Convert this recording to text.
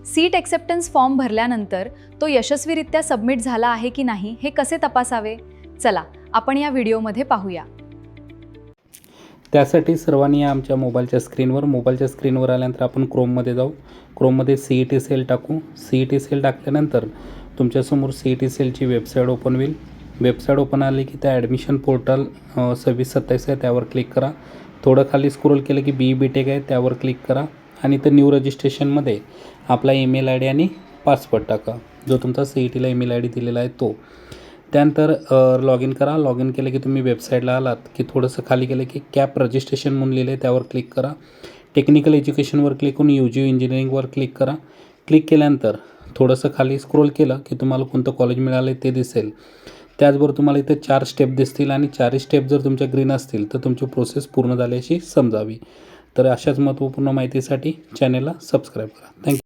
Seat acceptance form भरल्यानंतर तो यशस्वीरित्या सबमिट झाला आहे की नाही हे कसे तपासावे? चला आपण या व्हिडिओमध्ये पाहूया. त्यासाठी सर्वांनी आमच्या मोबाईलच्या स्क्रीनवर आल्यानंतर आपण क्रोममध्ये जाऊ. क्रोममध्ये CET सेल टाकू. CET सेल टाकल्यानंतर तुमच्यासमोर CET सेलची वेबसाईट ओपन होईल. वेबसाईट ओपन आली की त्या ॲडमिशन पोर्टल 26-27 आहे त्यावर क्लिक करा. थोडं खाली स्क्रोल केलं की BE-BTech आहे त्यावर क्लिक करा आणि इथं न्यू रजिस्ट्रेशनमध्ये आपला ईमेल ID आणि पासवर्ड टाका, जो तुमचा CETला ईमेल ID दिलेला आहे तो. त्यानंतर लॉग इन करा. लॉग इन केलं की तुम्ही वेबसाईटला आलात की थोडंसं खाली गेलं की कॅप रजिस्ट्रेशन म्हणून लिहिलं आहे त्यावर क्लिक करा. टेक्निकल एज्युकेशनवर क्लिक करून UG इंजिनिअरिंगवर क्लिक करा. क्लिक केल्यानंतर थोडंसं खाली स्क्रोल केलं की तुम्हाला कोणतं कॉलेज मिळालं आहे ते दिसेल. त्याचबरोबर तुम्हाला इथे 4 स्टेप दिसतील आणि 4ही स्टेप जर तुमच्या ग्रीन असतील तर तुमची प्रोसेस पूर्ण झाल्याची समजावी. तर अशाच महत्त्वपूर्ण माहितीसाठी चॅनलला सबस्क्राईब करा. थँक्यू.